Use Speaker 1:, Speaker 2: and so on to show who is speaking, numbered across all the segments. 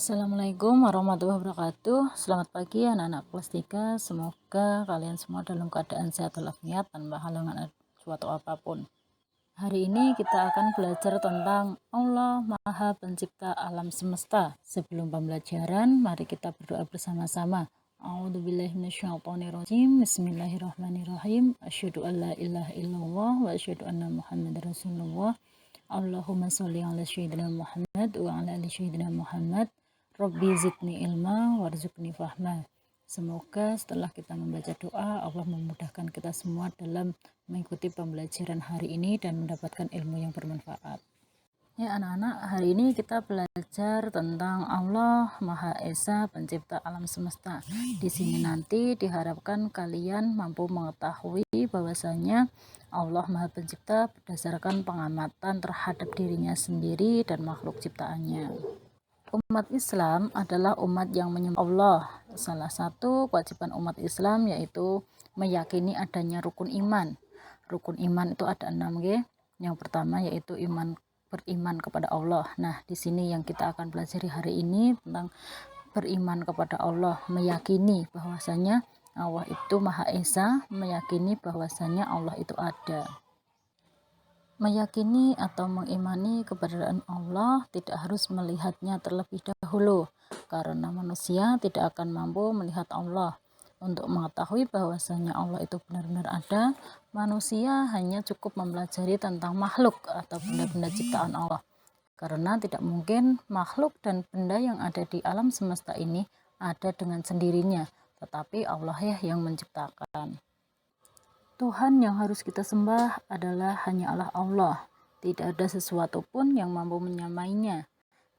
Speaker 1: Assalamualaikum warahmatullahi wabarakatuh. Selamat pagi anak-anak kelas 3. Semoga kalian semua dalam keadaan sehat walafiat tanpa halangan suatu apapun. Hari ini kita akan belajar tentang Allah Maha Pencipta alam semesta. Sebelum pembelajaran, mari kita berdoa bersama-sama. A'udzubillahi minasyaitonirrajim. Bismillahirrahmanirrahim. Asyhadu an la ilaha illallah wa asyhadu anna Muhammadar Rasulullah. Allahumma sholli ala sayyidina Muhammad wa ala ali sayyidina Muhammad. Rabbi zidni ilma warzuqni fahma. Semoga setelah kita membaca doa, Allah memudahkan kita semua dalam mengikuti pembelajaran hari ini dan mendapatkan ilmu yang bermanfaat. Ya anak-anak, hari ini kita belajar tentang Allah Maha Esa Pencipta alam semesta. Di sini nanti diharapkan kalian mampu mengetahui bahwasanya Allah Maha Pencipta berdasarkan pengamatan terhadap dirinya sendiri dan makhluk ciptaannya. Umat Islam adalah umat yang menyembah Allah. Salah satu kewajiban umat Islam yaitu meyakini adanya rukun iman. Rukun iman itu ada 6 G. Yang pertama yaitu beriman kepada Allah. Nah, di sini yang kita akan pelajari hari ini tentang beriman kepada Allah, meyakini bahwasanya Allah itu Maha Esa, meyakini bahwasanya Allah itu ada. Meyakini atau mengimani keberadaan Allah tidak harus melihatnya terlebih dahulu, karena manusia tidak akan mampu melihat Allah. Untuk mengetahui bahwasanya Allah itu benar-benar ada, manusia hanya cukup mempelajari tentang makhluk atau benda-benda ciptaan Allah. Karena tidak mungkin makhluk dan benda yang ada di alam semesta ini ada dengan sendirinya, tetapi Allah yang menciptakan. Tuhan yang harus kita sembah adalah hanyalah Allah. Tidak ada sesuatu pun yang mampu menyamainya.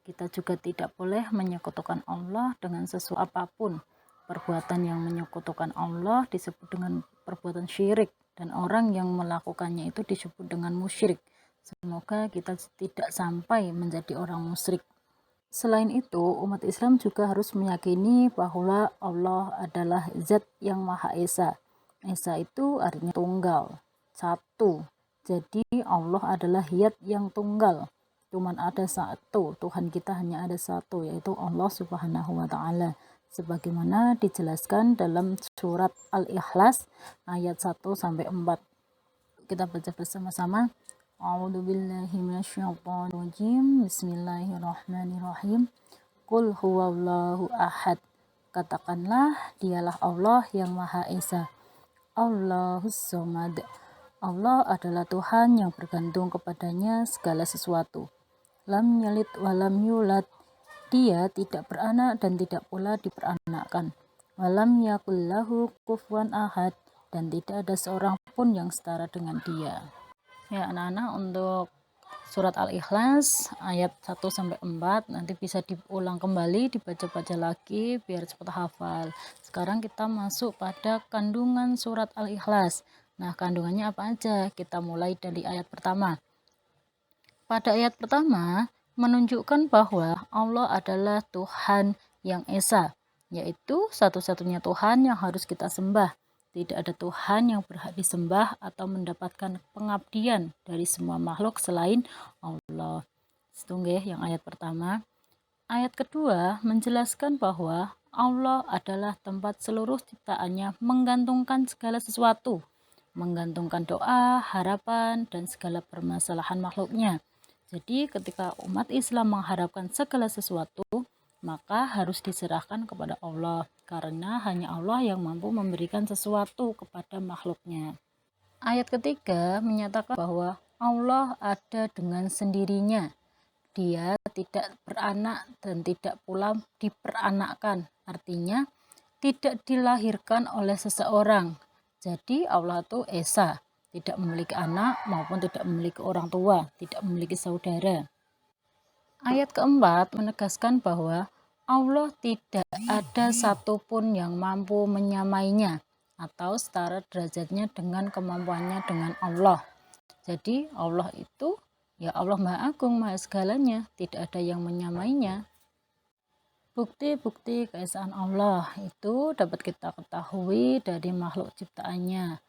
Speaker 1: Kita juga tidak boleh menyekutukan Allah dengan sesuatu apapun. Perbuatan yang menyekutukan Allah disebut dengan perbuatan syirik, dan orang yang melakukannya itu disebut dengan musyrik. Semoga kita tidak sampai menjadi orang musyrik. Selain itu, umat Islam juga harus meyakini bahwa Allah adalah Zat yang Maha Esa. Esa itu artinya tunggal, satu. Jadi Allah adalah Zat yang tunggal. Cuman ada satu, Tuhan kita hanya ada satu, yaitu Allah Subhanahu wa Ta'ala. Sebagaimana dijelaskan dalam surat Al-Ikhlas ayat 1-4. Kita baca bersama-sama. A'udzubillahi minasyaitonirrajim. Bismillahirrahmanirrahim. Qul huwallahu ahad. Katakanlah, dialah Allah yang Maha Esa. Allahus Somad. Allah adalah Tuhan yang bergantung kepadanya segala sesuatu. Lam yalid walam yulad. Dia tidak beranak dan tidak pula diperanakkan. Walam yakullahu kufuwan ahad. Dan tidak ada seorang pun yang setara dengan dia. Ya anak-anak, untuk surat Al-Ikhlas ayat 1-4 nanti bisa diulang kembali, dibaca-baca lagi biar cepat hafal. Sekarang kita masuk pada kandungan surat Al-Ikhlas. Nah, kandungannya apa aja? Kita mulai dari ayat pertama. Pada ayat pertama menunjukkan bahwa Allah adalah Tuhan yang Esa, yaitu satu-satunya Tuhan yang harus kita sembah. Tidak ada Tuhan yang berhak disembah atau mendapatkan pengabdian dari semua makhluk selain Allah. Setungguh yang ayat pertama. Ayat kedua menjelaskan bahwa Allah adalah tempat seluruh ciptaannya menggantungkan segala sesuatu, menggantungkan doa, harapan, dan segala permasalahan makhluknya. Jadi ketika umat Islam mengharapkan segala sesuatu, maka harus diserahkan kepada Allah, karena hanya Allah yang mampu memberikan sesuatu kepada makhluknya. Ayat ketiga menyatakan bahwa Allah ada dengan sendirinya. Dia tidak beranak dan tidak pula diperanakkan. Artinya tidak dilahirkan oleh seseorang. Jadi Allah itu Esa, tidak memiliki anak maupun tidak memiliki orang tua, tidak memiliki saudara. Ayat keempat menegaskan bahwa Allah tidak ada satupun yang mampu menyamainya atau setara derajatnya dengan kemampuannya dengan Allah. Jadi Allah itu ya Allah Maha Agung, Maha segalanya, tidak ada yang menyamainya. Bukti-bukti keesaan Allah itu dapat kita ketahui dari makhluk ciptaannya.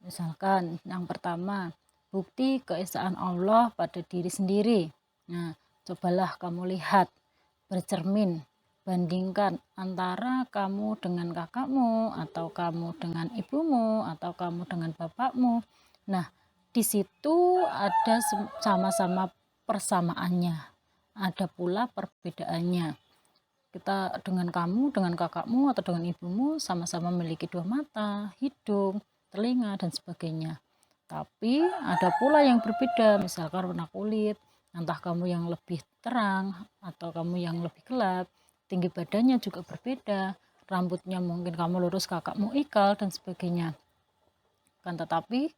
Speaker 1: Misalkan yang pertama, bukti keesaan Allah pada diri sendiri. Nah, cobalah kamu lihat, bercermin Bandingkan antara kamu dengan kakakmu, atau kamu dengan ibumu, atau kamu dengan bapakmu. Nah, di situ ada sama-sama persamaannya, ada pula perbedaannya. Kita dengan kamu, dengan kakakmu, atau dengan ibumu sama-sama memiliki dua mata, hidung, telinga, dan sebagainya. Tapi ada pula yang berbeda, misalkan warna kulit, entah kamu yang lebih terang atau kamu yang lebih gelap. Tinggi badannya juga berbeda, rambutnya mungkin kamu lurus, kakakmu ikal, dan sebagainya. Kan tetapi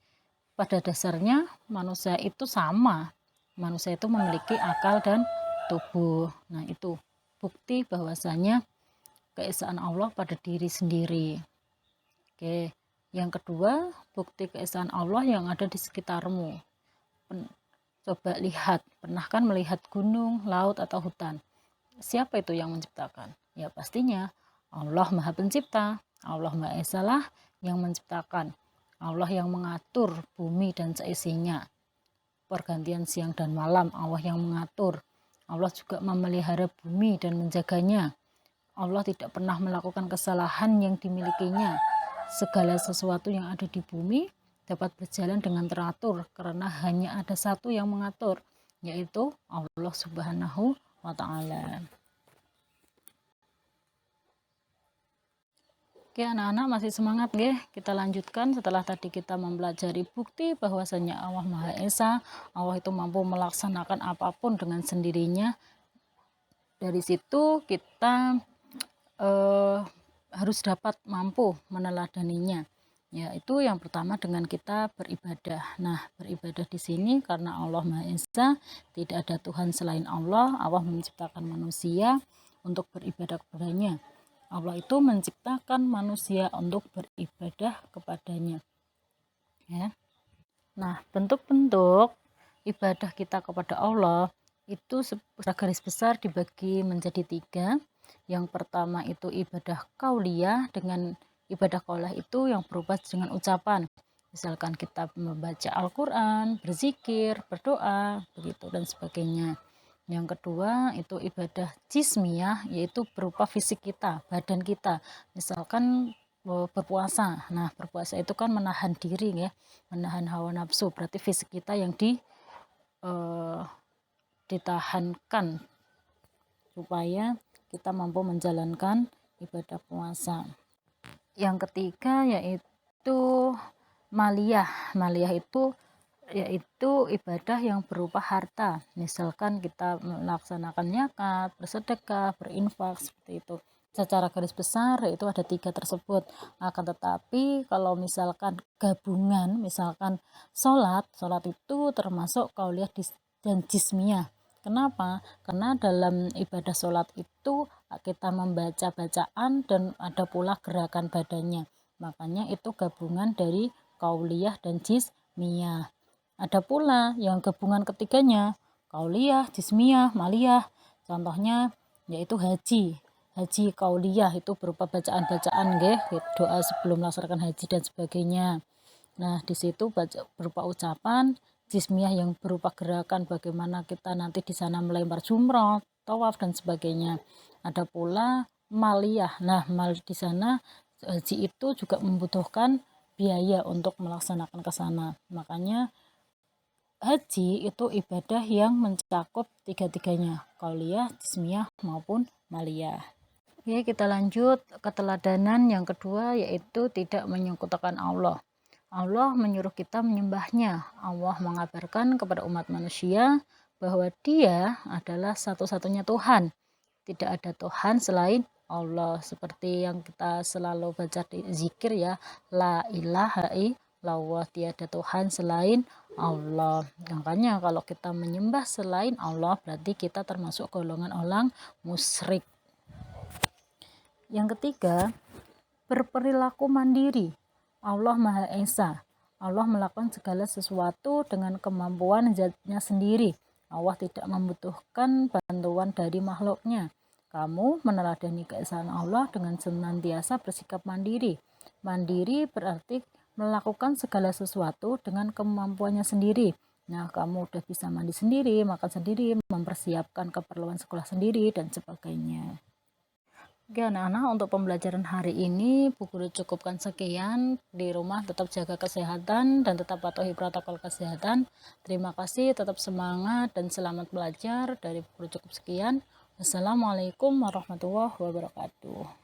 Speaker 1: pada dasarnya manusia itu sama. Manusia itu memiliki akal dan tubuh. Nah, itu bukti bahwasanya keesaan Allah pada diri sendiri. Oke, yang kedua, bukti keesaan Allah yang ada di sekitarmu. Coba lihat, pernah kan melihat gunung, laut, atau hutan? Siapa itu yang menciptakan? Ya pastinya Allah Maha Pencipta. Allah Maha Esa lah yang menciptakan. Allah yang mengatur bumi dan seisinya. Pergantian siang dan malam Allah yang mengatur. Allah juga memelihara bumi dan menjaganya. Allah tidak pernah melakukan kesalahan yang dimilikinya. Segala sesuatu yang ada di bumi dapat berjalan dengan teratur karena hanya ada satu yang mengatur, yaitu Allah Subhanahu wa Ta'ala. Oke, anak-anak masih semangat nggih? Kita lanjutkan setelah tadi kita mempelajari bukti bahwasanya Allah Maha Esa, Allah itu mampu melaksanakan apapun dengan sendirinya. Dari situ kita harus dapat mampu meneladaninya. Yaitu yang pertama dengan kita beribadah. Nah, beribadah di sini karena Allah Maha Esa, tidak ada Tuhan selain Allah. Allah menciptakan manusia untuk beribadah kepadanya. Allah itu menciptakan manusia untuk beribadah kepadanya. Ya. Nah, bentuk-bentuk ibadah kita kepada Allah itu secara garis besar dibagi menjadi 3. Yang pertama itu ibadah qauliyah. Dengan ibadah qauliyah itu yang berupa dengan ucapan. Misalkan kita membaca Al-Quran, berzikir, berdoa, begitu dan sebagainya. Yang kedua itu ibadah jismiyah, yaitu berupa fisik kita, badan kita. Misalkan berpuasa. Nah, berpuasa itu kan menahan diri ya, menahan hawa nafsu. Berarti fisik kita yang ditahankan supaya kita mampu menjalankan ibadah puasa. Yang ketiga yaitu maliyah. Maliyah itu yaitu ibadah yang berupa harta. Misalkan kita melaksanakan zakat, bersedekah, berinfak, seperti itu. Secara garis besar yaitu ada 3 tersebut. Akan tetapi kalau misalkan gabungan, misalkan sholat itu termasuk qauliyah dan jismiyah. Kenapa? Karena dalam ibadah sholat itu kita membaca bacaan dan ada pula gerakan badannya. Makanya itu gabungan dari qauliyah dan jismiyah. Ada pula yang gabungan ketiganya, qauliyah, jismiyah, maliyah. Contohnya yaitu haji. Haji qauliyah itu berupa bacaan-bacaan nggih, doa sebelum melaksanakan haji dan sebagainya. Nah, di situ berupa ucapan, jismiyah yang berupa gerakan bagaimana kita nanti di sana melempar jumroh, tawaf dan sebagainya. Ada pula maliyah. Nah, di sana haji itu juga membutuhkan biaya untuk melaksanakan ke sana. Makanya haji itu ibadah yang mencakup 3-tiganya, qauliyah, jismiyah maupun maliyah. Oke, kita lanjut keteladanan yang kedua yaitu tidak menyekutukan Allah. Allah menyuruh kita menyembahnya. Allah mengabarkan kepada umat manusia bahwa Dia adalah satu-satunya Tuhan. Tidak ada Tuhan selain Allah, seperti yang kita selalu baca di zikir ya, la ilaha illallah, tiada Tuhan selain Allah. Makanya kalau kita menyembah selain Allah berarti kita termasuk golongan orang musyrik. Yang ketiga, berperilaku mandiri. Allah Maha Esa. Allah melakukan segala sesuatu dengan kemampuan zatnya sendiri. Allah tidak membutuhkan bantuan dari makhluknya. Kamu meneladani keesaan Allah dengan senantiasa bersikap mandiri. Mandiri berarti melakukan segala sesuatu dengan kemampuannya sendiri. Nah, kamu udah bisa mandi sendiri, makan sendiri, mempersiapkan keperluan sekolah sendiri, dan sebagainya. Oke anak-anak, untuk pembelajaran hari ini Bu Guru cukupkan sekian. Di rumah tetap jaga kesehatan dan tetap patuhi protokol kesehatan. Terima kasih, tetap semangat dan selamat belajar. Dari Bu Guru cukup sekian. Wassalamualaikum warahmatullahi wabarakatuh.